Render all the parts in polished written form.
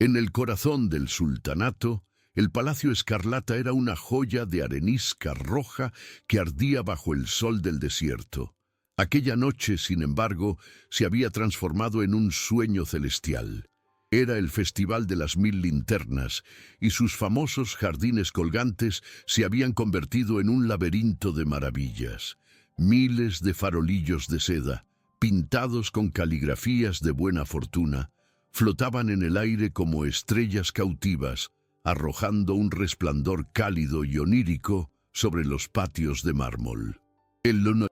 En el corazón del sultanato, el Palacio Escarlata era una joya de arenisca roja que ardía bajo el sol del desierto. Aquella noche, sin embargo, se había transformado en un sueño celestial. Era el Festival de las Mil Linternas, y sus famosos jardines colgantes se habían convertido en un laberinto de maravillas. Miles de farolillos de seda, pintados con caligrafías de buena fortuna, flotaban en el aire como estrellas cautivas, arrojando un resplandor cálido y onírico sobre los patios de mármol. El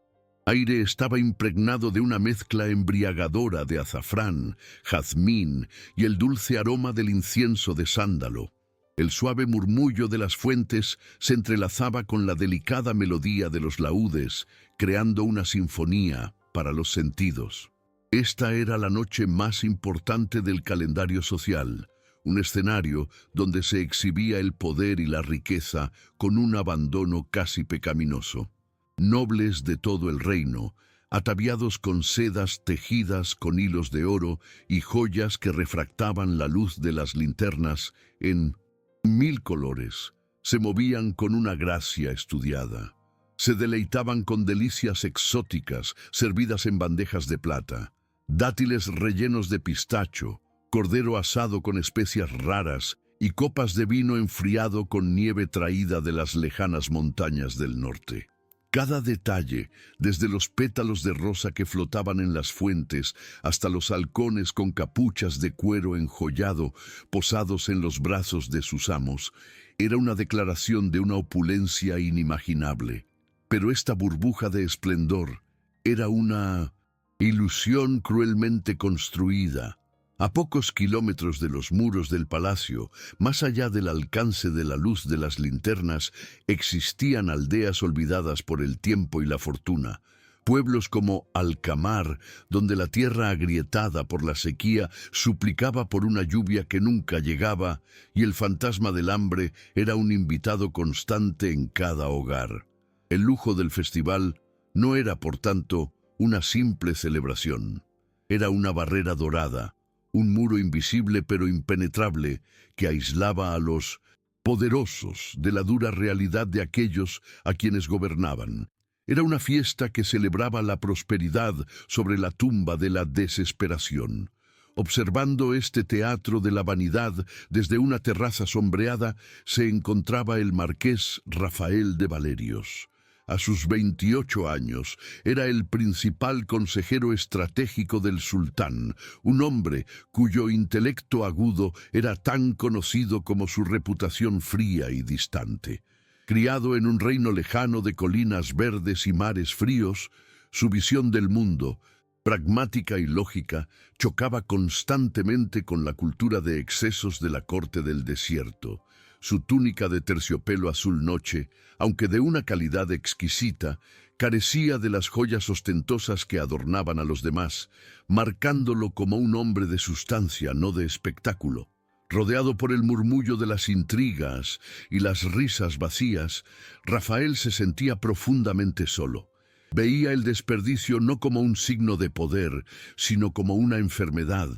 aire estaba impregnado de una mezcla embriagadora de azafrán, jazmín y el dulce aroma del incienso de sándalo. El suave murmullo de las fuentes se entrelazaba con la delicada melodía de los laúdes, creando una sinfonía para los sentidos. Esta era la noche más importante del calendario social, un escenario donde se exhibía el poder y la riqueza con un abandono casi pecaminoso. Nobles de todo el reino, ataviados con sedas tejidas con hilos de oro y joyas que refractaban la luz de las linternas en 1000 colores, se movían con una gracia estudiada. Se deleitaban con delicias exóticas servidas en bandejas de plata, dátiles rellenos de pistacho, cordero asado con especias raras y copas de vino enfriado con nieve traída de las lejanas montañas del norte. Cada detalle, desde los pétalos de rosa que flotaban en las fuentes hasta los halcones con capuchas de cuero enjollado posados en los brazos de sus amos, era una declaración de una opulencia inimaginable. Pero esta burbuja de esplendor era una ilusión cruelmente construida. A pocos kilómetros de los muros del palacio, más allá del alcance de la luz de las linternas, existían aldeas olvidadas por el tiempo y la fortuna. Pueblos como Alcamar, donde la tierra agrietada por la sequía suplicaba por una lluvia que nunca llegaba, y el fantasma del hambre era un invitado constante en cada hogar. El lujo del festival no era, por tanto, una simple celebración. Era una barrera dorada, un muro invisible pero impenetrable que aislaba a los poderosos de la dura realidad de aquellos a quienes gobernaban. Era una fiesta que celebraba la prosperidad sobre la tumba de la desesperación. Observando este teatro de la vanidad desde una terraza sombreada, se encontraba el marqués Rafael de Valerios. A sus 28 años, era el principal consejero estratégico del sultán, un hombre cuyo intelecto agudo era tan conocido como su reputación fría y distante. Criado en un reino lejano de colinas verdes y mares fríos, su visión del mundo, pragmática y lógica, chocaba constantemente con la cultura de excesos de la corte del desierto. Su túnica de terciopelo azul noche, aunque de una calidad exquisita, carecía de las joyas ostentosas que adornaban a los demás, marcándolo como un hombre de sustancia, no de espectáculo. Rodeado por el murmullo de las intrigas y las risas vacías, Rafael se sentía profundamente solo. Veía el desperdicio no como un signo de poder, sino como una enfermedad,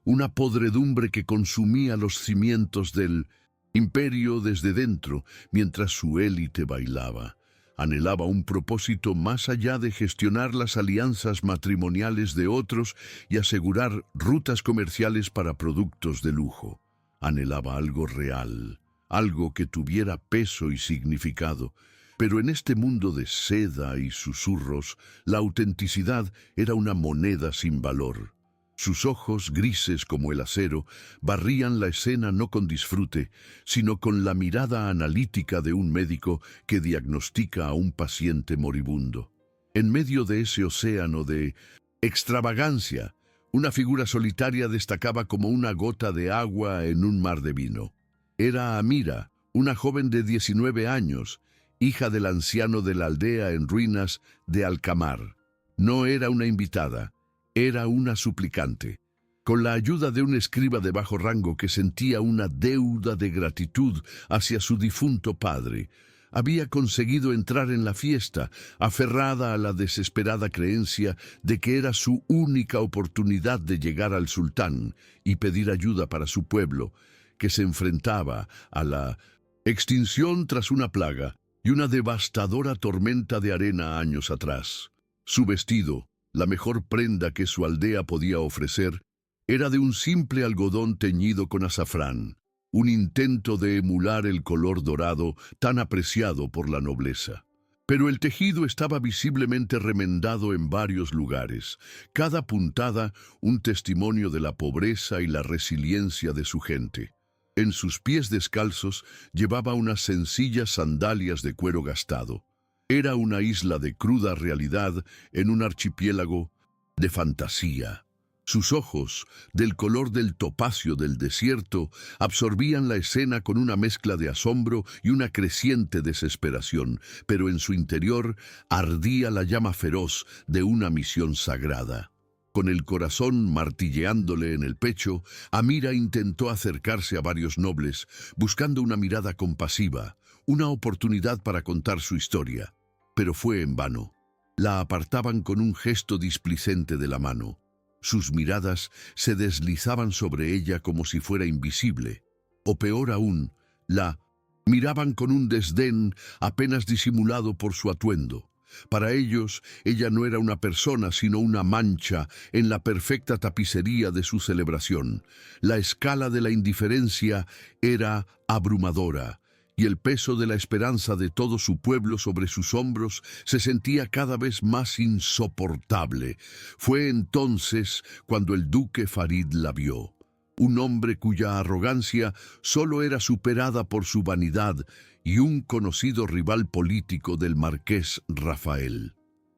una podredumbre que consumía los cimientos del imperio desde dentro, mientras su élite bailaba. Anhelaba un propósito más allá de gestionar las alianzas matrimoniales de otros y asegurar rutas comerciales para productos de lujo. Anhelaba algo real, algo que tuviera peso y significado. Pero en este mundo de seda y susurros, la autenticidad era una moneda sin valor. Sus ojos, grises como el acero, barrían la escena no con disfrute, sino con la mirada analítica de un médico que diagnostica a un paciente moribundo. En medio de ese océano de extravagancia, una figura solitaria destacaba como una gota de agua en un mar de vino. Era Amira, una joven de 19 años, hija del anciano de la aldea en ruinas de Alcamar. No era una invitada. Era una suplicante. Con la ayuda de un escriba de bajo rango que sentía una deuda de gratitud hacia su difunto padre, había conseguido entrar en la fiesta, aferrada a la desesperada creencia de que era su única oportunidad de llegar al sultán y pedir ayuda para su pueblo, que se enfrentaba a la extinción tras una plaga y una devastadora tormenta de arena años atrás. Su vestido, la mejor prenda que su aldea podía ofrecer, era de un simple algodón teñido con azafrán, un intento de emular el color dorado tan apreciado por la nobleza. Pero el tejido estaba visiblemente remendado en varios lugares, cada puntada un testimonio de la pobreza y la resiliencia de su gente. En sus pies descalzos llevaba unas sencillas sandalias de cuero gastado. Era una isla de cruda realidad en un archipiélago de fantasía. Sus ojos, del color del topacio del desierto, absorbían la escena con una mezcla de asombro y una creciente desesperación, pero en su interior ardía la llama feroz de una misión sagrada. Con el corazón martilleándole en el pecho, Amira intentó acercarse a varios nobles, buscando una mirada compasiva, una oportunidad para contar su historia. Pero fue en vano. La apartaban con un gesto displicente de la mano. Sus miradas se deslizaban sobre ella como si fuera invisible. O peor aún, la miraban con un desdén apenas disimulado por su atuendo. Para ellos, ella no era una persona, sino una mancha en la perfecta tapicería de su celebración. La escala de la indiferencia era abrumadora, y el peso de la esperanza de todo su pueblo sobre sus hombros se sentía cada vez más insoportable. Fue entonces cuando el duque Farid la vio, un hombre cuya arrogancia solo era superada por su vanidad y un conocido rival político del marqués Rafael.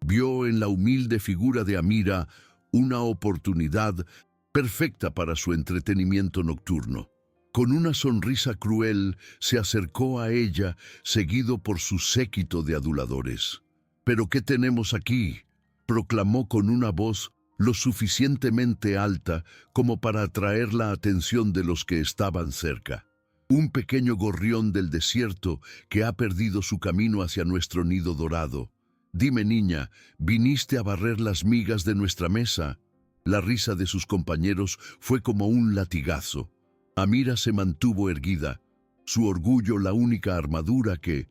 Vio en la humilde figura de Amira una oportunidad perfecta para su entretenimiento nocturno. Con una sonrisa cruel se acercó a ella, seguido por su séquito de aduladores. «¿Pero qué tenemos aquí?», proclamó con una voz lo suficientemente alta como para atraer la atención de los que estaban cerca. «Un pequeño gorrión del desierto que ha perdido su camino hacia nuestro nido dorado. Dime, niña, ¿viniste a barrer las migas de nuestra mesa?». La risa de sus compañeros fue como un latigazo. Amira se mantuvo erguida, su orgullo la única armadura que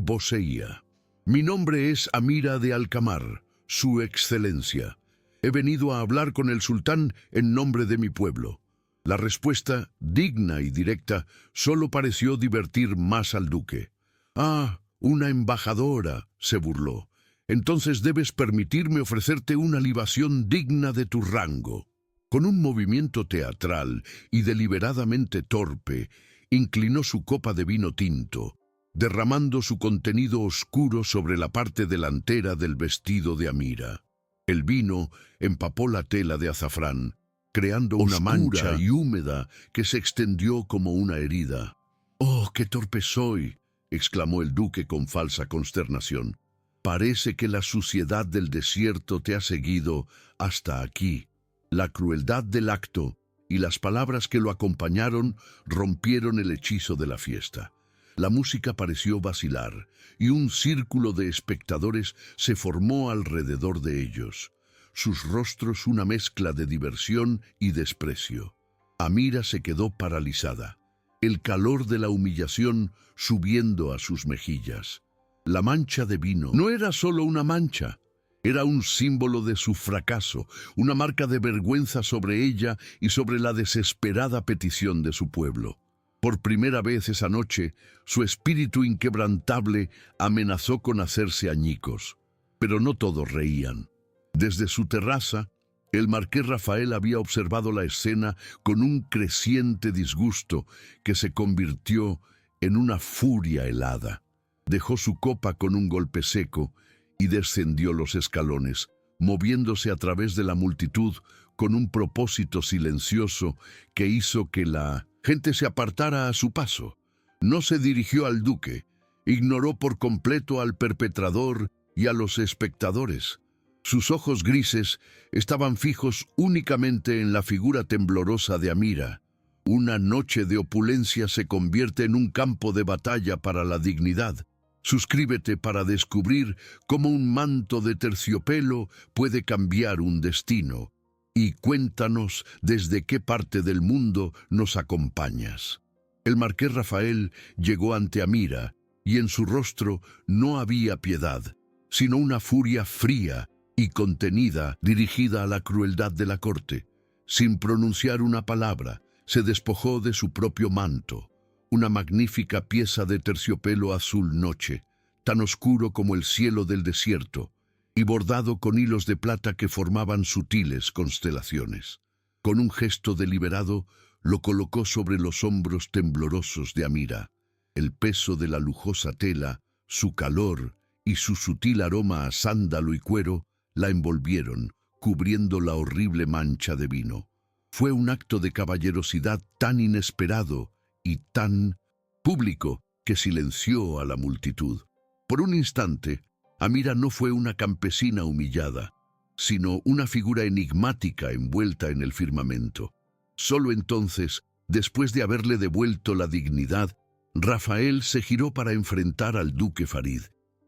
poseía. «Mi nombre es Amira de Alcamar, su excelencia. He venido a hablar con el sultán en nombre de mi pueblo». La respuesta, digna y directa, solo pareció divertir más al duque. «Ah, una embajadora», se burló. «Entonces debes permitirme ofrecerte una libación digna de tu rango». Con un movimiento teatral y deliberadamente torpe, inclinó su copa de vino tinto, derramando su contenido oscuro sobre la parte delantera del vestido de Amira. El vino empapó la tela de azafrán, creando una mancha y húmeda que se extendió como una herida. «¡Oh, qué torpe soy!», exclamó el duque con falsa consternación. «Parece que la suciedad del desierto te ha seguido hasta aquí». La crueldad del acto y las palabras que lo acompañaron rompieron el hechizo de la fiesta. La música pareció vacilar y un círculo de espectadores se formó alrededor de ellos, sus rostros una mezcla de diversión y desprecio. Amira se quedó paralizada, el calor de la humillación subiendo a sus mejillas. La mancha de vino no era solo una mancha. Era un símbolo de su fracaso, una marca de vergüenza sobre ella y sobre la desesperada petición de su pueblo. Por primera vez esa noche, su espíritu inquebrantable amenazó con hacerse añicos. Pero no todos reían. Desde su terraza, el marqués Rafael había observado la escena con un creciente disgusto que se convirtió en una furia helada. Dejó su copa con un golpe seco y descendió los escalones, moviéndose a través de la multitud con un propósito silencioso que hizo que la gente se apartara a su paso. No se dirigió al duque, ignoró por completo al perpetrador y a los espectadores. Sus ojos grises estaban fijos únicamente en la figura temblorosa de Amira. Una noche de opulencia se convierte en un campo de batalla para la dignidad. Suscríbete para descubrir cómo un manto de terciopelo puede cambiar un destino. Y cuéntanos desde qué parte del mundo nos acompañas. El marqués Rafael llegó ante Amira, y en su rostro no había piedad, sino una furia fría y contenida dirigida a la crueldad de la corte. Sin pronunciar una palabra, se despojó de su propio manto, una magnífica pieza de terciopelo azul noche, tan oscuro como el cielo del desierto, y bordado con hilos de plata que formaban sutiles constelaciones. Con un gesto deliberado, lo colocó sobre los hombros temblorosos de Amira. El peso de la lujosa tela, su calor y su sutil aroma a sándalo y cuero la envolvieron, cubriendo la horrible mancha de vino. Fue un acto de caballerosidad tan inesperado y tan público que silenció a la multitud. Por un instante, Amira no fue una campesina humillada, sino una figura enigmática envuelta en el firmamento. Solo entonces, después de haberle devuelto la dignidad, Rafael se giró para enfrentar al duque Farid.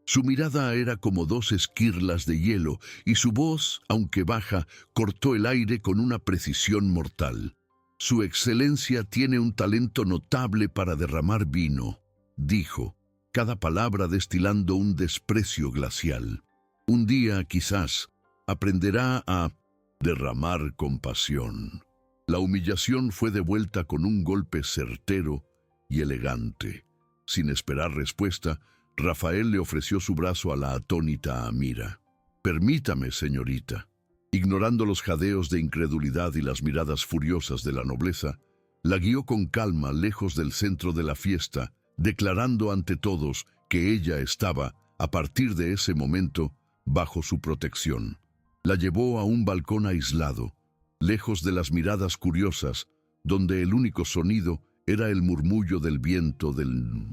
Su mirada era como dos esquirlas de hielo, y su voz, aunque baja, cortó el aire con una precisión mortal. «Su excelencia tiene un talento notable para derramar vino», dijo, cada palabra destilando un desprecio glacial. «Un día, quizás, aprenderá a derramar compasión». La humillación fue devuelta con un golpe certero y elegante. Sin esperar respuesta, Rafael le ofreció su brazo a la atónita Amira. «Permítame, señorita». Ignorando los jadeos de incredulidad y las miradas furiosas de la nobleza, la guió con calma lejos del centro de la fiesta, declarando ante todos que ella estaba, a partir de ese momento, bajo su protección. La llevó a un balcón aislado, lejos de las miradas curiosas, donde el único sonido era el murmullo del viento del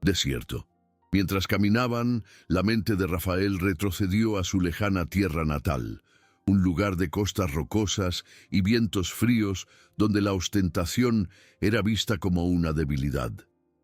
desierto. Mientras caminaban, la mente de Rafael retrocedió a su lejana tierra natal, un lugar de costas rocosas y vientos fríos donde la ostentación era vista como una debilidad.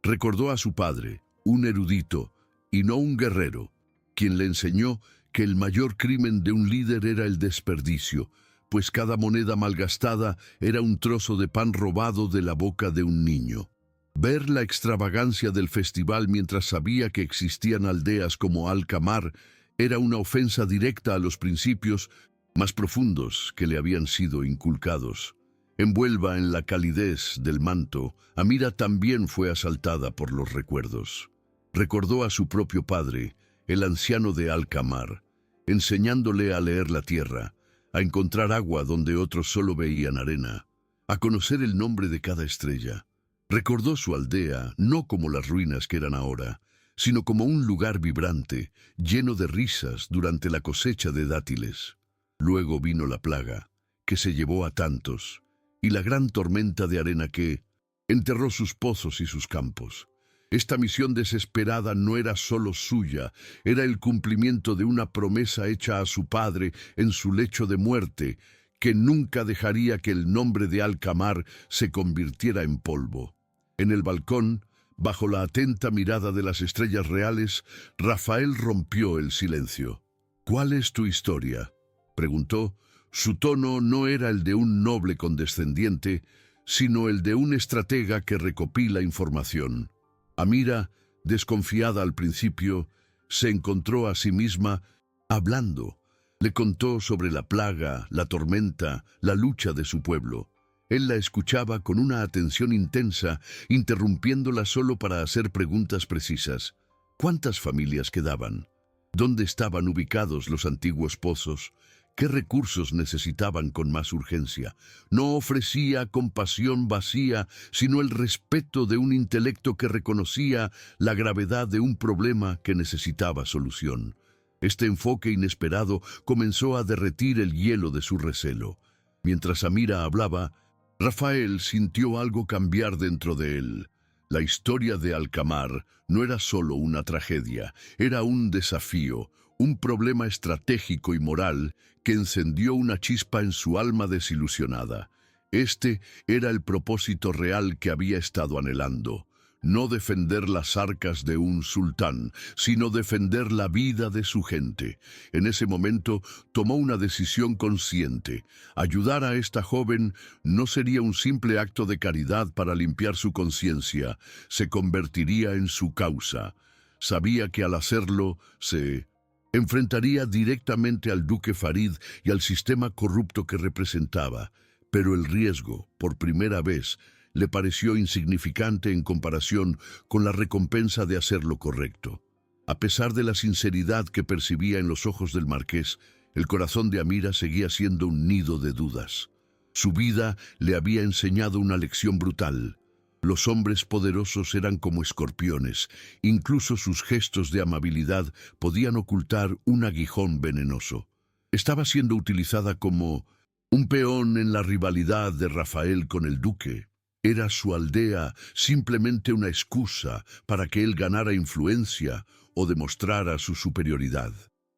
Recordó a su padre, un erudito y no un guerrero, quien le enseñó que el mayor crimen de un líder era el desperdicio, pues cada moneda malgastada era un trozo de pan robado de la boca de un niño. Ver la extravagancia del festival mientras sabía que existían aldeas como Alcamar era una ofensa directa a los principios más profundos que le habían sido inculcados. Envuelva en la calidez del manto, Amira también fue asaltada por los recuerdos. Recordó a su propio padre, el anciano de Alcamar, enseñándole a leer la tierra, a encontrar agua donde otros solo veían arena, a conocer el nombre de cada estrella. Recordó su aldea, no como las ruinas que eran ahora, sino como un lugar vibrante, lleno de risas durante la cosecha de dátiles. Luego vino la plaga, que se llevó a tantos, y la gran tormenta de arena que enterró sus pozos y sus campos. Esta misión desesperada no era solo suya, era el cumplimiento de una promesa hecha a su padre en su lecho de muerte, que nunca dejaría que el nombre de Alcamar se convirtiera en polvo. En el balcón, bajo la atenta mirada de las estrellas reales, Rafael rompió el silencio. «¿Cuál es tu historia?», preguntó. Su tono no era el de un noble condescendiente, sino el de un estratega que recopila información. Amira, desconfiada al principio, se encontró a sí misma hablando. Le contó sobre la plaga, la tormenta, la lucha de su pueblo. Él la escuchaba con una atención intensa, interrumpiéndola solo para hacer preguntas precisas. ¿Cuántas familias quedaban? ¿Dónde estaban ubicados los antiguos pozos? ¿Qué recursos necesitaban con más urgencia? No ofrecía compasión vacía, sino el respeto de un intelecto que reconocía la gravedad de un problema que necesitaba solución. Este enfoque inesperado comenzó a derretir el hielo de su recelo. Mientras Amira hablaba, Rafael sintió algo cambiar dentro de él. La historia de Alcamar no era solo una tragedia, era un desafío, un problema estratégico y moral que encendió una chispa en su alma desilusionada. Este era el propósito real que había estado anhelando. no defender las arcas de un sultán, sino defender la vida de su gente. En ese momento tomó una decisión consciente. Ayudar a esta joven no sería un simple acto de caridad para limpiar su conciencia, se convertiría en su causa. Sabía que al hacerlo se enfrentaría directamente al duque Farid y al sistema corrupto que representaba, pero el riesgo, por primera vez, le pareció insignificante en comparación con la recompensa de hacer lo correcto. A pesar de la sinceridad que percibía en los ojos del marqués, el corazón de Amira seguía siendo un nido de dudas. Su vida le había enseñado una lección brutal. Los hombres poderosos eran como escorpiones, incluso sus gestos de amabilidad podían ocultar un aguijón venenoso. Estaba siendo utilizada como un peón en la rivalidad de Rafael con el duque. Era su aldea simplemente una excusa para que él ganara influencia o demostrara su superioridad.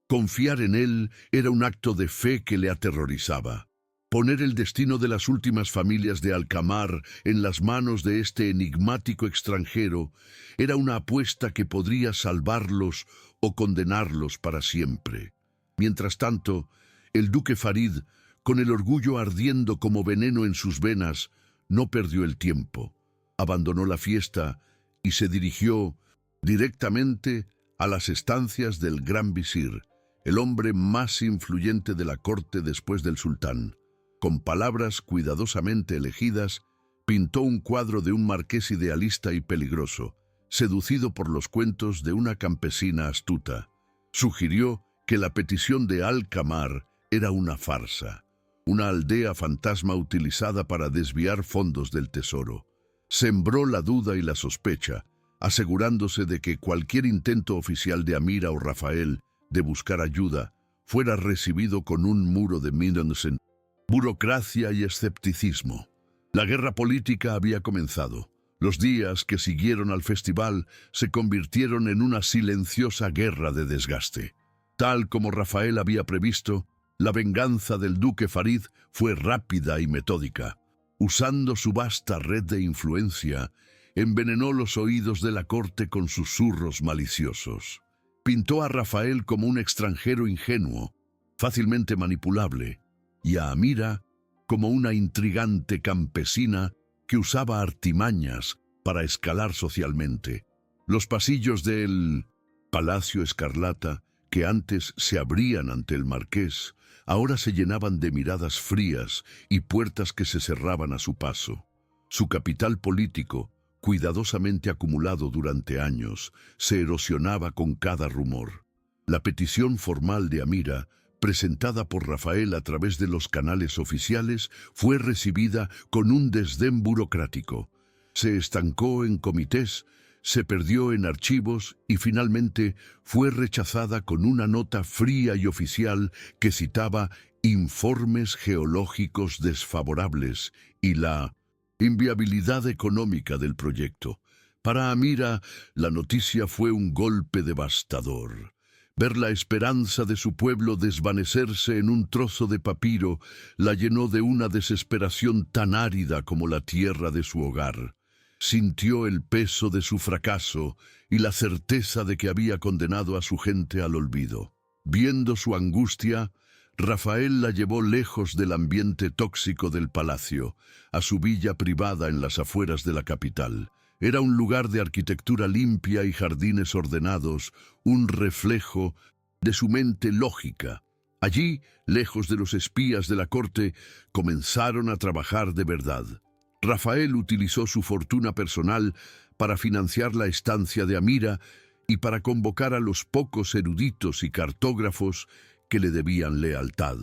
Confiar en él era un acto de fe que le aterrorizaba. Poner el destino de las últimas familias de Alcamar en las manos de este enigmático extranjero era una apuesta que podría salvarlos o condenarlos para siempre. Mientras tanto, el duque Farid, con el orgullo ardiendo como veneno en sus venas, no perdió el tiempo. Abandonó la fiesta y se dirigió directamente a las estancias del gran visir, el hombre más influyente de la corte después del sultán. Con palabras cuidadosamente elegidas, pintó un cuadro de un marqués idealista y peligroso, seducido por los cuentos de una campesina astuta. Sugirió que la petición de Alcamar era una farsa, una aldea fantasma utilizada para desviar fondos del tesoro. Sembró la duda y la sospecha, asegurándose de que cualquier intento oficial de Amira o Rafael de buscar ayuda fuera recibido con un muro de Middleton, burocracia y escepticismo. La guerra política había comenzado. Los días que siguieron al festival se convirtieron en una silenciosa guerra de desgaste. Tal como Rafael había previsto, la venganza del duque Farid fue rápida y metódica. Usando su vasta red de influencia, envenenó los oídos de la corte con susurros maliciosos. Pintó a Rafael como un extranjero ingenuo, fácilmente manipulable, y a Amira como una intrigante campesina que usaba artimañas para escalar socialmente. Los pasillos del Palacio Escarlata, que antes se abrían ante el marqués, ahora se llenaban de miradas frías y puertas que se cerraban a su paso. Su capital político, cuidadosamente acumulado durante años, se erosionaba con cada rumor. La petición formal de Amira, presentada por Rafael a través de los canales oficiales, fue recibida con un desdén burocrático. Se estancó en comités, se perdió en archivos y finalmente fue rechazada con una nota fría y oficial que citaba informes geológicos desfavorables y la inviabilidad económica del proyecto. Para Amira, la noticia fue un golpe devastador. Ver la esperanza de su pueblo desvanecerse en un trozo de papiro la llenó de una desesperación tan árida como la tierra de su hogar. Sintió el peso de su fracaso y la certeza de que había condenado a su gente al olvido. Viendo su angustia, Rafael la llevó lejos del ambiente tóxico del palacio, a su villa privada en las afueras de la capital. Era un lugar de arquitectura limpia y jardines ordenados, un reflejo de su mente lógica. Allí, lejos de los espías de la corte, comenzaron a trabajar de verdad. Rafael utilizó su fortuna personal para financiar la estancia de Amira y para convocar a los pocos eruditos y cartógrafos que le debían lealtad.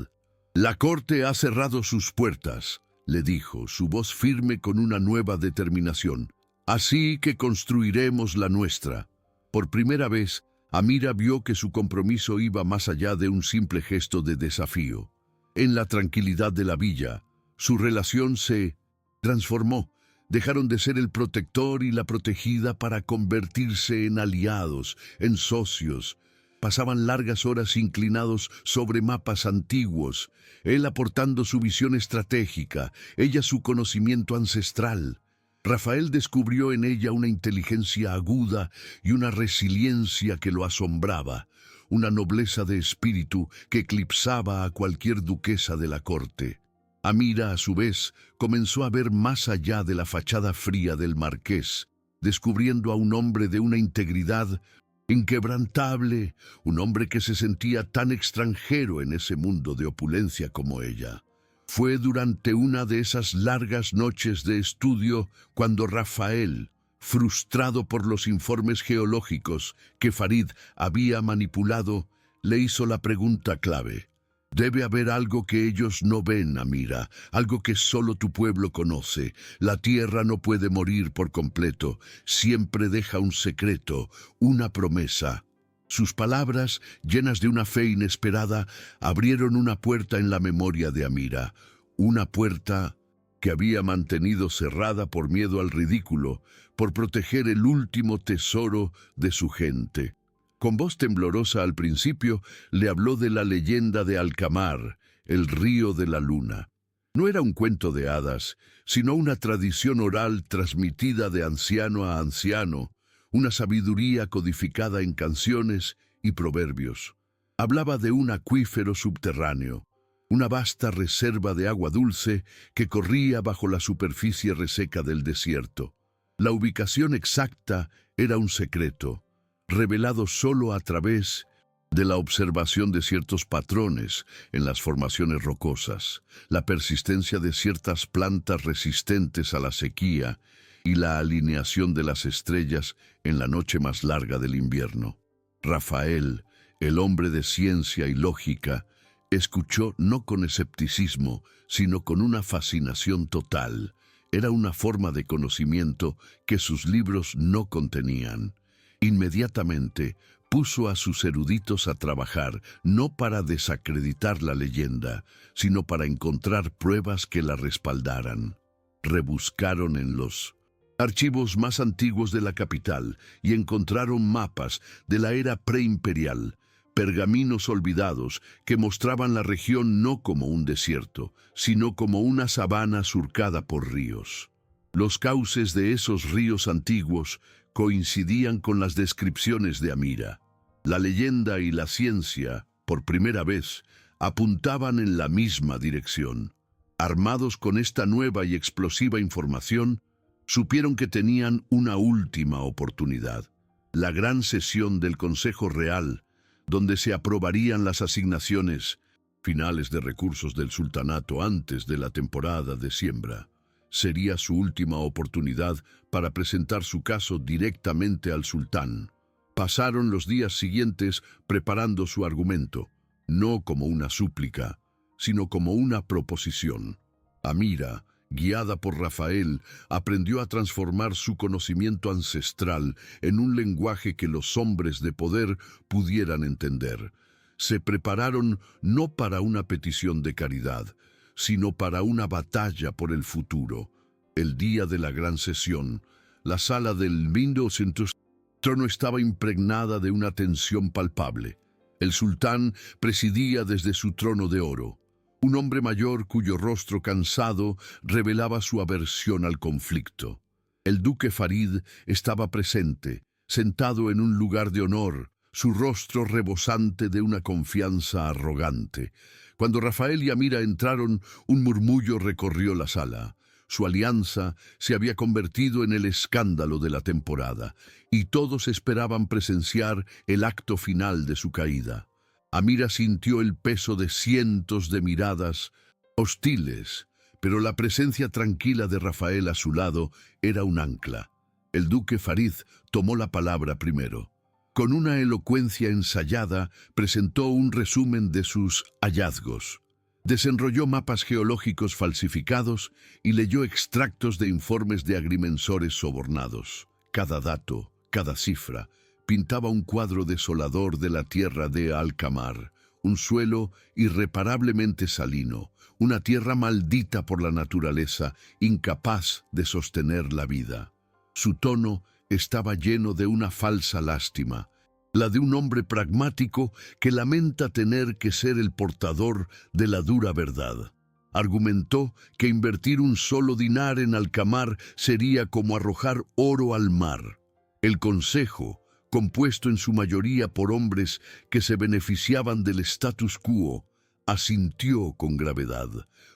«La corte ha cerrado sus puertas», le dijo, su voz firme con una nueva determinación. «Así que construiremos la nuestra». Por primera vez, Amira vio que su compromiso iba más allá de un simple gesto de desafío. En la tranquilidad de la villa, su relación se transformó. Dejaron de ser el protector y la protegida para convertirse en aliados, en socios. Pasaban largas horas inclinados sobre mapas antiguos, él aportando su visión estratégica, ella su conocimiento ancestral. Rafael descubrió en ella una inteligencia aguda y una resiliencia que lo asombraba, una nobleza de espíritu que eclipsaba a cualquier duquesa de la corte. Amira, a su vez, comenzó a ver más allá de la fachada fría del marqués, descubriendo a un hombre de una integridad inquebrantable, un hombre que se sentía tan extranjero en ese mundo de opulencia como ella. Fue durante una de esas largas noches de estudio cuando Rafael, frustrado por los informes geológicos que Farid había manipulado, le hizo la pregunta clave. Debe haber algo que ellos no ven, Amira, algo que solo tu pueblo conoce. La tierra no puede morir por completo, siempre deja un secreto, una promesa. Sus palabras, llenas de una fe inesperada, abrieron una puerta en la memoria de Amira, una puerta que había mantenido cerrada por miedo al ridículo, por proteger el último tesoro de su gente. Con voz temblorosa al principio, le habló de la leyenda de Alcamar, el río de la luna. No era un cuento de hadas, sino una tradición oral transmitida de anciano a anciano, una sabiduría codificada en canciones y proverbios. Hablaba de un acuífero subterráneo, una vasta reserva de agua dulce que corría bajo la superficie reseca del desierto. La ubicación exacta era un secreto, revelado solo a través de la observación de ciertos patrones en las formaciones rocosas, la persistencia de ciertas plantas resistentes a la sequía y la alineación de las estrellas en la noche más larga del invierno. Rafael, el hombre de ciencia y lógica, escuchó no con escepticismo, sino con una fascinación total. Era una forma de conocimiento que sus libros no contenían. Inmediatamente puso a sus eruditos a trabajar, no para desacreditar la leyenda, sino para encontrar pruebas que la respaldaran. Rebuscaron en los archivos más antiguos de la capital y encontraron mapas de la era preimperial, pergaminos olvidados que mostraban la región no como un desierto, sino como una sabana surcada por ríos. Los cauces de esos ríos antiguos coincidían con las descripciones de Amira. La leyenda y la ciencia, por primera vez, apuntaban en la misma dirección. Armados con esta nueva y explosiva información, supieron que tenían una última oportunidad. La gran sesión del Consejo Real, donde se aprobarían las asignaciones finales de recursos del sultanato antes de la temporada de siembra. Sería su última oportunidad para presentar su caso directamente al sultán. Pasaron los días siguientes preparando su argumento, no como una súplica, sino como una proposición. Amira, guiada por Rafael, aprendió a transformar su conocimiento ancestral en un lenguaje que los hombres de poder pudieran entender. Se prepararon no para una petición de caridad, sino para una batalla por el futuro. El día de la gran sesión, la sala del 1200 trono estaba impregnada de una tensión palpable. El sultán presidía desde su trono de oro. Un hombre mayor cuyo rostro cansado revelaba su aversión al conflicto. El duque Farid estaba presente, sentado en un lugar de honor, su rostro rebosante de una confianza arrogante. Cuando Rafael y Amira entraron, un murmullo recorrió la sala. Su alianza se había convertido en el escándalo de la temporada, y todos esperaban presenciar el acto final de su caída. Amira sintió el peso de cientos de miradas hostiles, pero la presencia tranquila de Rafael a su lado era un ancla. El duque Farid tomó la palabra primero. Con una elocuencia ensayada, presentó un resumen de sus hallazgos. Desenrolló mapas geológicos falsificados y leyó extractos de informes de agrimensores sobornados. Cada dato, cada cifra, pintaba un cuadro desolador de la tierra de Alcamar, un suelo irreparablemente salino, una tierra maldita por la naturaleza, incapaz de sostener la vida. Su tono estaba lleno de una falsa lástima, la de un hombre pragmático que lamenta tener que ser el portador de la dura verdad. Argumentó que invertir un solo dinar en Alcamar sería como arrojar oro al mar. El consejo, compuesto en su mayoría por hombres que se beneficiaban del status quo, asintió con gravedad.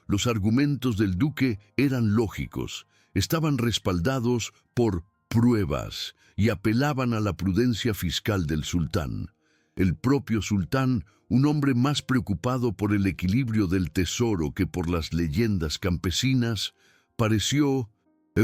Los argumentos del duque eran lógicos, estaban respaldados por pruebas y apelaban a la prudencia fiscal del sultán. El propio sultán, un hombre más preocupado por el equilibrio del tesoro que por las leyendas campesinas, pareció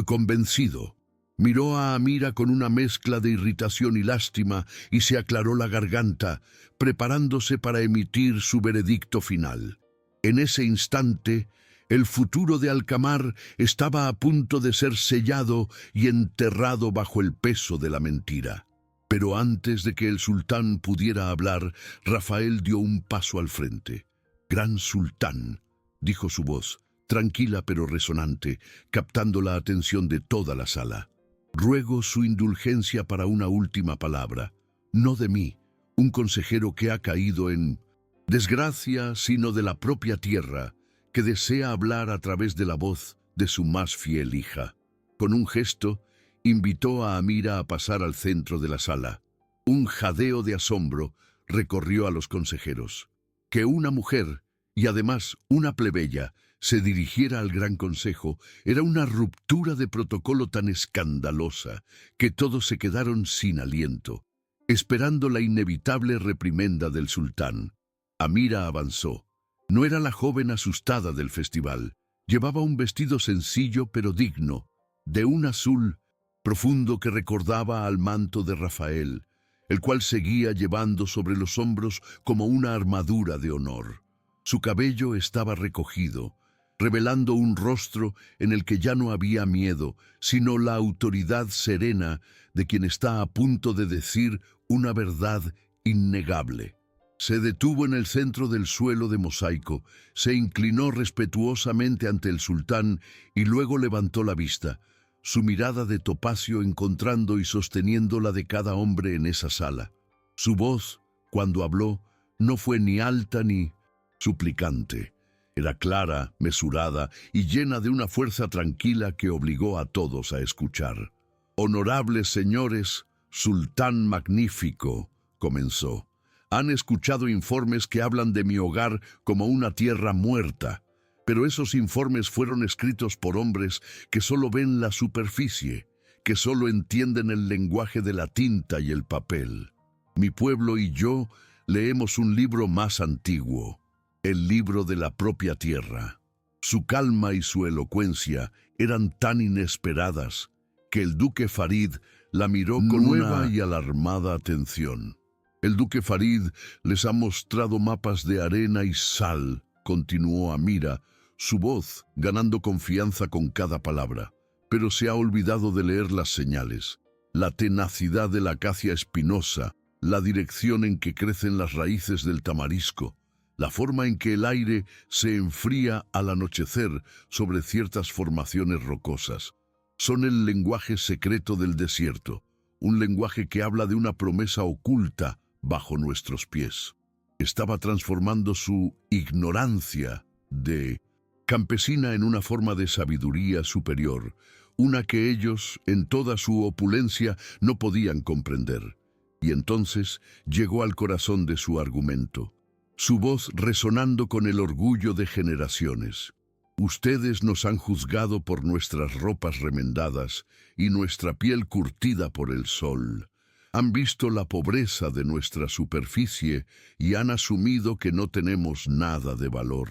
convencido. Miró a Amira con una mezcla de irritación y lástima y se aclaró la garganta, preparándose para emitir su veredicto final. En ese instante, el futuro de Alcamar estaba a punto de ser sellado y enterrado bajo el peso de la mentira. Pero antes de que el sultán pudiera hablar, Rafael dio un paso al frente. «Gran sultán», dijo su voz, tranquila pero resonante, captando la atención de toda la sala. «Ruego su indulgencia para una última palabra, no de mí, un consejero que ha caído en desgracia, sino de la propia tierra, que desea hablar a través de la voz de su más fiel hija». Con un gesto, invitó a Amira a pasar al centro de la sala. Un jadeo de asombro recorrió a los consejeros. Que una mujer, y además una plebeya, se dirigiera al Gran Consejo era una ruptura de protocolo tan escandalosa que todos se quedaron sin aliento, esperando la inevitable reprimenda del sultán. Amira avanzó. No era la joven asustada del festival. Llevaba un vestido sencillo pero digno, de un azul profundo que recordaba al manto de Rafael, el cual seguía llevando sobre los hombros como una armadura de honor. Su cabello estaba recogido, revelando un rostro en el que ya no había miedo, sino la autoridad serena de quien está a punto de decir una verdad innegable. Se detuvo en el centro del suelo de mosaico, se inclinó respetuosamente ante el sultán y luego levantó la vista, su mirada de topacio encontrando y sosteniendo la de cada hombre en esa sala. Su voz, cuando habló, no fue ni alta ni suplicante. Era clara, mesurada y llena de una fuerza tranquila que obligó a todos a escuchar. «Honorables señores, sultán magnífico», comenzó. «Han escuchado informes que hablan de mi hogar como una tierra muerta. Pero esos informes fueron escritos por hombres que solo ven la superficie, que solo entienden el lenguaje de la tinta y el papel. Mi pueblo y yo leemos un libro más antiguo, el libro de la propia tierra. Su calma y su elocuencia eran tan inesperadas que el duque Farid la miró con nueva y alarmada atención. El duque Farid les ha mostrado mapas de arena y sal», continuó Amira, su voz ganando confianza con cada palabra, pero se ha olvidado de leer las señales, la tenacidad de la acacia espinosa, la dirección en que crecen las raíces del tamarisco, la forma en que el aire se enfría al anochecer sobre ciertas formaciones rocosas. Son el lenguaje secreto del desierto, un lenguaje que habla de una promesa oculta bajo nuestros pies. Estaba transformando su ignorancia de campesina en una forma de sabiduría superior, una que ellos, en toda su opulencia, no podían comprender. Y entonces llegó al corazón de su argumento, su voz resonando con el orgullo de generaciones. «Ustedes nos han juzgado por nuestras ropas remendadas y nuestra piel curtida por el sol. Han visto la pobreza de nuestra superficie y han asumido que no tenemos nada de valor.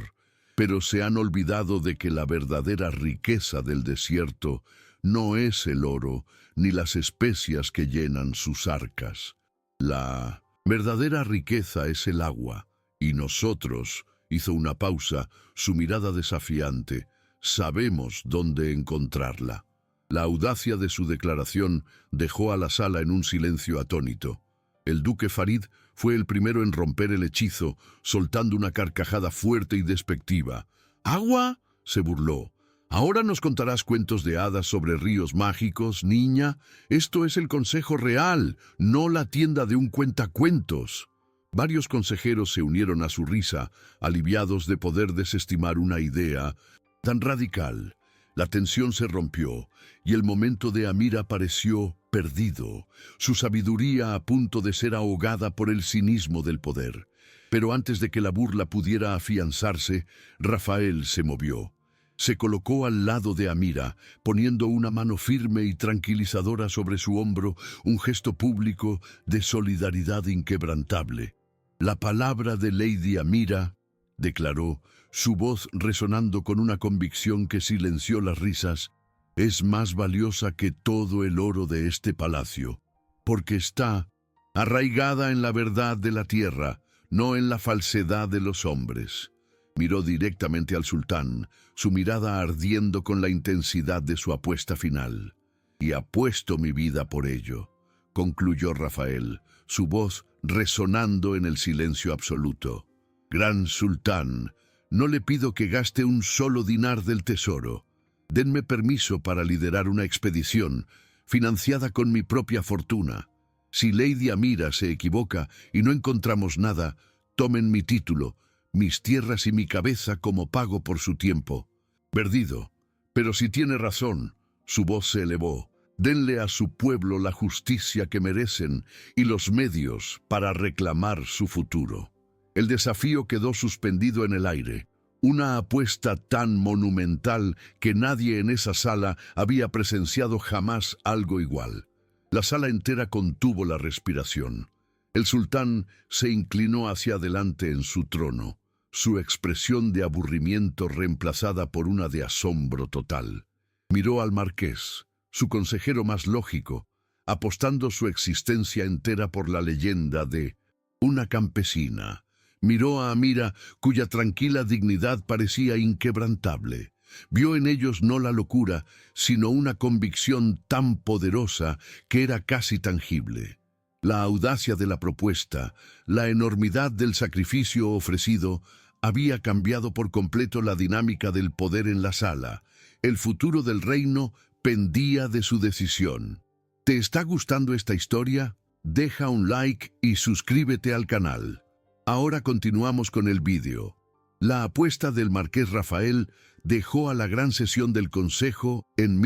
Pero se han olvidado de que la verdadera riqueza del desierto no es el oro ni las especias que llenan sus arcas. La verdadera riqueza es el agua, y nosotros», hizo una pausa, su mirada desafiante, «sabemos dónde encontrarla». La audacia de su declaración dejó a la sala en un silencio atónito. El duque Farid fue el primero en romper el hechizo, soltando una carcajada fuerte y despectiva. «¿Agua?», se burló. «¿Ahora nos contarás cuentos de hadas sobre ríos mágicos, niña? Esto es el consejo real, no la tienda de un cuentacuentos». Varios consejeros se unieron a su risa, aliviados de poder desestimar una idea tan radical. La tensión se rompió y el momento de Amira pareció perdido, su sabiduría a punto de ser ahogada por el cinismo del poder. Pero antes de que la burla pudiera afianzarse, Rafael se movió. Se colocó al lado de Amira, poniendo una mano firme y tranquilizadora sobre su hombro, un gesto público de solidaridad inquebrantable. La palabra de Lady Amira, declaró, su voz resonando con una convicción que silenció las risas, es más valiosa que todo el oro de este palacio, porque está arraigada en la verdad de la tierra, no en la falsedad de los hombres. Miró directamente al sultán, su mirada ardiendo con la intensidad de su apuesta final. Y apuesto mi vida por ello, concluyó Rafael, su voz resonando en el silencio absoluto. Gran sultán, no le pido que gaste un solo dinar del tesoro. Denme permiso para liderar una expedición, financiada con mi propia fortuna. Si Lady Amira se equivoca y no encontramos nada, tomen mi título, mis tierras y mi cabeza como pago por su tiempo. Perdido. Pero si tiene razón, su voz se elevó. Denle a su pueblo la justicia que merecen y los medios para reclamar su futuro. El desafío quedó suspendido en el aire. Una apuesta tan monumental que nadie en esa sala había presenciado jamás algo igual. La sala entera contuvo la respiración. El sultán se inclinó hacia adelante en su trono, su expresión de aburrimiento reemplazada por una de asombro total. Miró al marqués, su consejero más lógico, apostando su existencia entera por la leyenda de una campesina. Miró a Amira, cuya tranquila dignidad parecía inquebrantable. Vio en ellos no la locura, sino una convicción tan poderosa que era casi tangible. La audacia de la propuesta, la enormidad del sacrificio ofrecido, había cambiado por completo la dinámica del poder en la sala. El futuro del reino pendía de su decisión. ¿Te está gustando esta historia? Deja un like y suscríbete al canal. Ahora continuamos con el vídeo. La apuesta del marqués Rafael dejó a la gran sesión del consejo en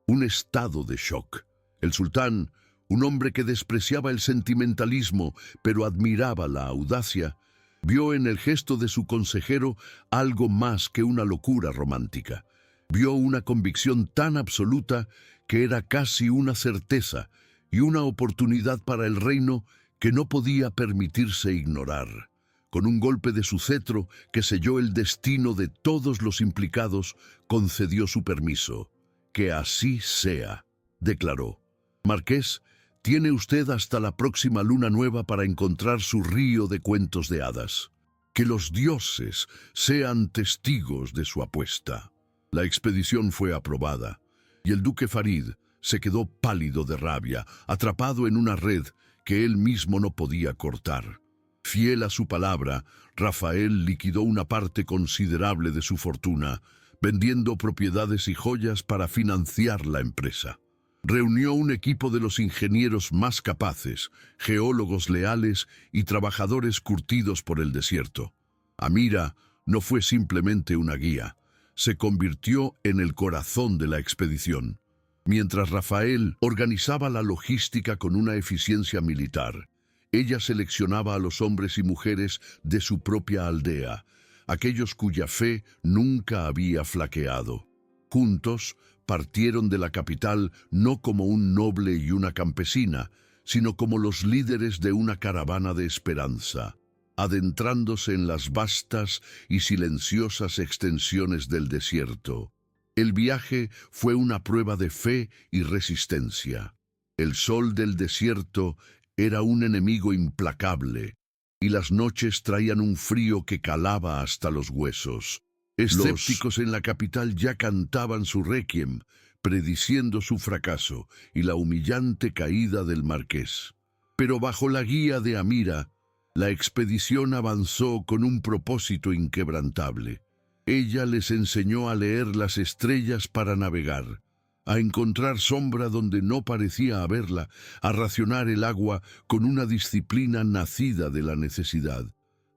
un estado de shock. El sultán, un hombre que despreciaba el sentimentalismo pero admiraba la audacia, vio en el gesto de su consejero algo más que una locura romántica. Vio una convicción tan absoluta que era casi una certeza y una oportunidad para el reino que no podía permitirse ignorar. Con un golpe de su cetro que selló el destino de todos los implicados, concedió su permiso. «Que así sea», declaró. «Marqués, tiene usted hasta la próxima luna nueva para encontrar su río de cuentos de hadas. Que los dioses sean testigos de su apuesta». La expedición fue aprobada, y el duque Farid se quedó pálido de rabia, atrapado en una red que él mismo no podía cortar. Fiel a su palabra, Rafael liquidó una parte considerable de su fortuna, vendiendo propiedades y joyas para financiar la empresa. Reunió un equipo de los ingenieros más capaces, geólogos leales y trabajadores curtidos por el desierto. Amira no fue simplemente una guía, se convirtió en el corazón de la expedición. Mientras Rafael organizaba la logística con una eficiencia militar, ella seleccionaba a los hombres y mujeres de su propia aldea, aquellos cuya fe nunca había flaqueado. Juntos partieron de la capital no como un noble y una campesina, sino como los líderes de una caravana de esperanza, adentrándose en las vastas y silenciosas extensiones del desierto. El viaje fue una prueba de fe y resistencia. El sol del desierto era un enemigo implacable, y las noches traían un frío que calaba hasta los huesos. Escépticos en la capital ya cantaban su requiem, prediciendo su fracaso y la humillante caída del marqués. Pero bajo la guía de Amira, la expedición avanzó con un propósito inquebrantable. Ella les enseñó a leer las estrellas para navegar, a encontrar sombra donde no parecía haberla, a racionar el agua con una disciplina nacida de la necesidad.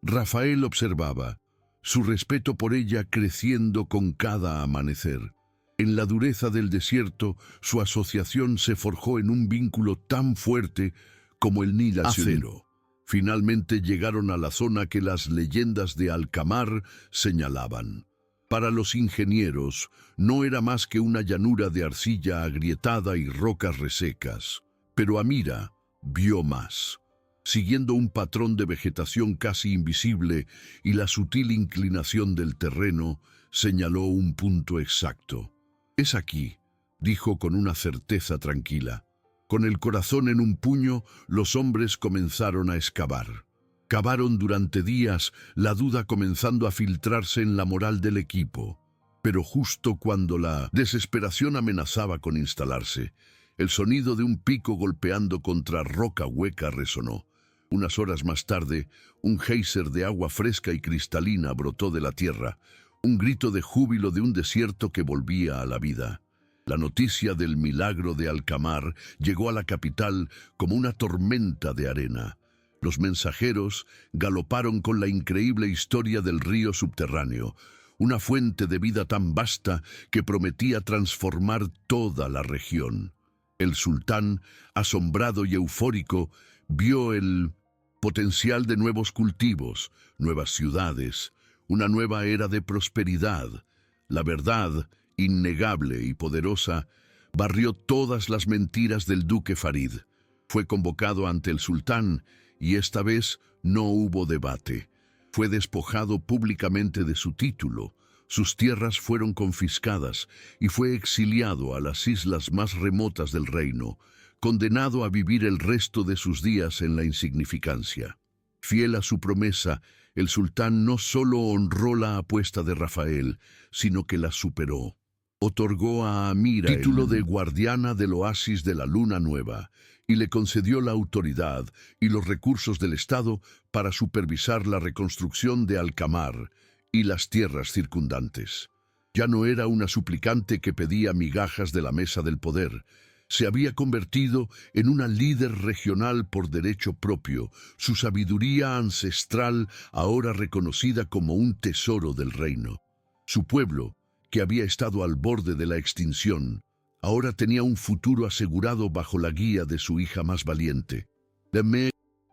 Rafael observaba, su respeto por ella creciendo con cada amanecer. En la dureza del desierto, su asociación se forjó en un vínculo tan fuerte como el Nil acero. Finalmente llegaron a la zona que las leyendas de Alcamar señalaban. Para los ingenieros, no era más que una llanura de arcilla agrietada y rocas resecas. Pero Amira vio más. Siguiendo un patrón de vegetación casi invisible y la sutil inclinación del terreno, señaló un punto exacto. «Es aquí», dijo con una certeza tranquila. Con el corazón en un puño, los hombres comenzaron a excavar. Cavaron durante días, la duda comenzando a filtrarse en la moral del equipo. Pero justo cuando la desesperación amenazaba con instalarse, el sonido de un pico golpeando contra roca hueca resonó. Unas horas más tarde, un geyser de agua fresca y cristalina brotó de la tierra, un grito de júbilo de un desierto que volvía a la vida. La noticia del milagro de Alcamar llegó a la capital como una tormenta de arena. Los mensajeros galoparon con la increíble historia del río subterráneo, una fuente de vida tan vasta que prometía transformar toda la región. El sultán, asombrado y eufórico, vio el potencial de nuevos cultivos, nuevas ciudades, una nueva era de prosperidad. La verdad, innegable y poderosa, barrió todas las mentiras del duque Farid. Fue convocado ante el sultán y esta vez no hubo debate. Fue despojado públicamente de su título, sus tierras fueron confiscadas y fue exiliado a las islas más remotas del reino, condenado a vivir el resto de sus días en la insignificancia. Fiel a su promesa, el sultán no solo honró la apuesta de Rafael, sino que la superó. Otorgó a Amira el título de guardiana del oasis de la Luna Nueva y le concedió la autoridad y los recursos del Estado para supervisar la reconstrucción de Alcamar y las tierras circundantes. Ya no era una suplicante que pedía migajas de la mesa del poder. Se había convertido en una líder regional por derecho propio, su sabiduría ancestral ahora reconocida como un tesoro del reino. Su pueblo, que había estado al borde de la extinción, ahora tenía un futuro asegurado bajo la guía de su hija más valiente. La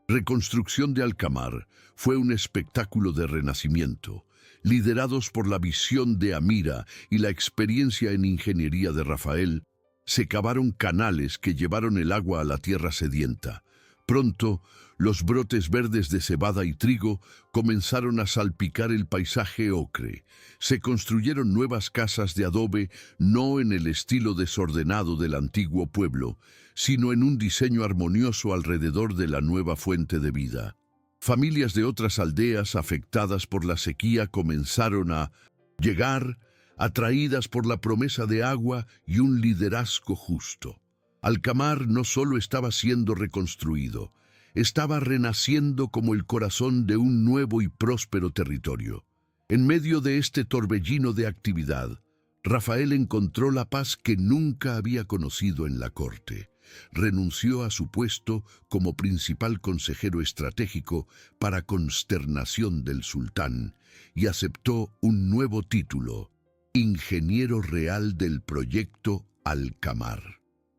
reconstrucción de Alcamar fue un espectáculo de renacimiento, liderados por la visión de Amira y la experiencia en ingeniería de Rafael. Se cavaron canales que llevaron el agua a la tierra sedienta. Pronto, los brotes verdes de cebada y trigo comenzaron a salpicar el paisaje ocre. Se construyeron nuevas casas de adobe, no en el estilo desordenado del antiguo pueblo, sino en un diseño armonioso alrededor de la nueva fuente de vida. Familias de otras aldeas afectadas por la sequía comenzaron a llegar, atraídas por la promesa de agua y un liderazgo justo. Alcamar no solo estaba siendo reconstruido, estaba renaciendo como el corazón de un nuevo y próspero territorio. En medio de este torbellino de actividad, Rafael encontró la paz que nunca había conocido en la corte. Renunció a su puesto como principal consejero estratégico para consternación del sultán y aceptó un nuevo título: ingeniero real del proyecto Alcamar.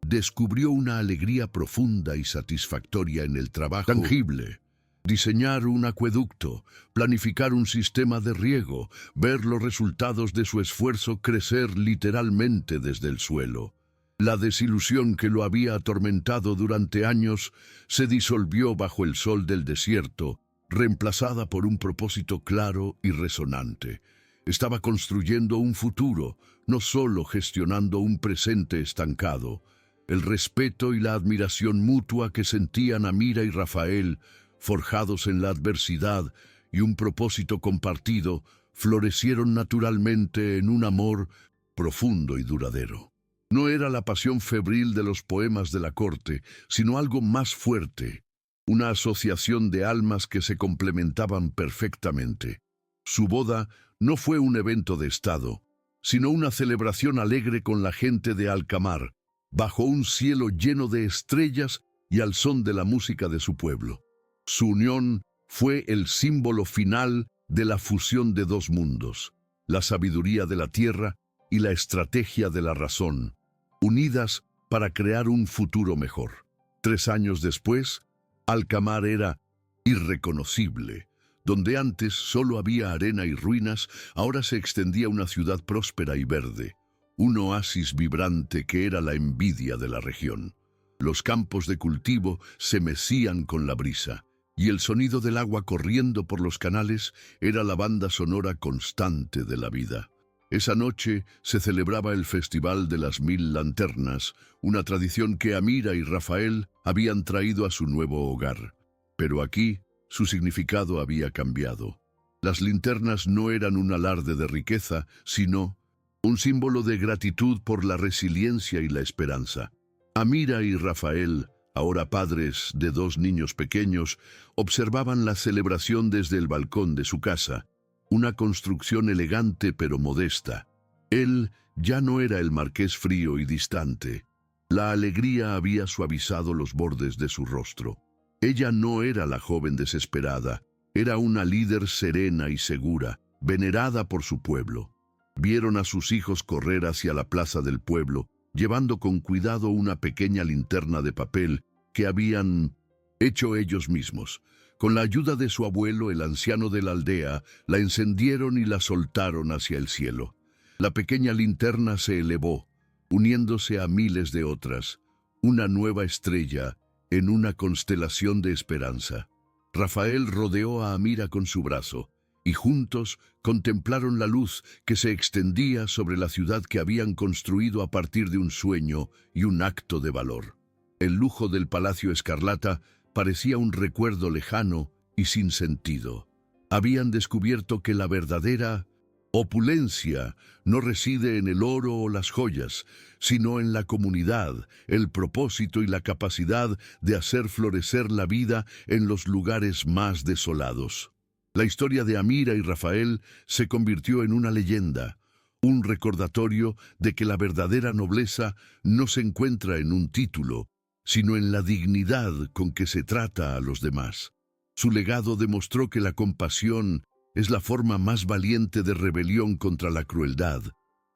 Descubrió una alegría profunda y satisfactoria en el trabajo tangible. Diseñar un acueducto, planificar un sistema de riego, ver los resultados de su esfuerzo crecer literalmente desde el suelo. La desilusión que lo había atormentado durante años se disolvió bajo el sol del desierto, reemplazada por un propósito claro y resonante. Estaba construyendo un futuro, no solo gestionando un presente estancado. El respeto y la admiración mutua que sentían Amira y Rafael, forjados en la adversidad y un propósito compartido, florecieron naturalmente en un amor profundo y duradero. No era la pasión febril de los poemas de la corte, sino algo más fuerte, una asociación de almas que se complementaban perfectamente. Su boda no fue un evento de estado, sino una celebración alegre con la gente de Alcamar, bajo un cielo lleno de estrellas y al son de la música de su pueblo. Su unión fue el símbolo final de la fusión de dos mundos, la sabiduría de la tierra y la estrategia de la razón, unidas para crear un futuro mejor. 3 años después, Alcamar era irreconocible. Donde antes solo había arena y ruinas, ahora se extendía una ciudad próspera y verde, un oasis vibrante que era la envidia de la región. Los campos de cultivo se mecían con la brisa, y el sonido del agua corriendo por los canales era la banda sonora constante de la vida. Esa noche se celebraba el Festival de las 1000 Lanternas, una tradición que Amira y Rafael habían traído a su nuevo hogar. Pero aquí, su significado había cambiado. Las linternas no eran un alarde de riqueza, sino un símbolo de gratitud por la resiliencia y la esperanza. Amira y Rafael, ahora padres de 2 niños pequeños, observaban la celebración desde el balcón de su casa, una construcción elegante pero modesta. Él ya no era el marqués frío y distante. La alegría había suavizado los bordes de su rostro. Ella no era la joven desesperada, era una líder serena y segura, venerada por su pueblo. Vieron a sus hijos correr hacia la plaza del pueblo, llevando con cuidado una pequeña linterna de papel que habían hecho ellos mismos. Con la ayuda de su abuelo, el anciano de la aldea, la encendieron y la soltaron hacia el cielo. La pequeña linterna se elevó, uniéndose a miles de otras, una nueva estrella en una constelación de esperanza. Rafael rodeó a Amira con su brazo, y juntos contemplaron la luz que se extendía sobre la ciudad que habían construido a partir de un sueño y un acto de valor. El lujo del Palacio Escarlata parecía un recuerdo lejano y sin sentido. Habían descubierto que la verdadera opulencia no reside en el oro o las joyas, sino en la comunidad, el propósito y la capacidad de hacer florecer la vida en los lugares más desolados. La historia de Amira y Rafael se convirtió en una leyenda, un recordatorio de que la verdadera nobleza no se encuentra en un título, sino en la dignidad con que se trata a los demás. Su legado demostró que la compasión es la forma más valiente de rebelión contra la crueldad,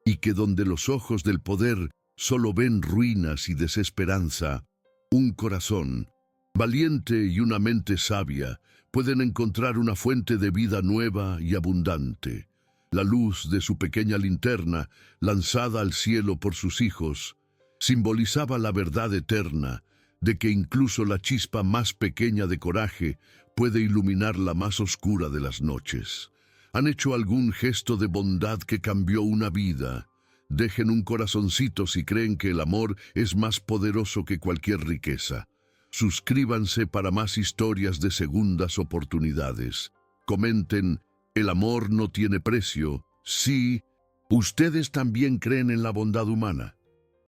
y que donde los ojos del poder solo ven ruinas y desesperanza, un corazón valiente y una mente sabia pueden encontrar una fuente de vida nueva y abundante. La luz de su pequeña linterna, lanzada al cielo por sus hijos, simbolizaba la verdad eterna de que incluso la chispa más pequeña de coraje puede iluminar la más oscura de las noches. ¿Han hecho algún gesto de bondad que cambió una vida? Dejen un corazoncito si creen que el amor es más poderoso que cualquier riqueza. Suscríbanse para más historias de segundas oportunidades. Comenten, el amor no tiene precio. Sí, ustedes también creen en la bondad humana.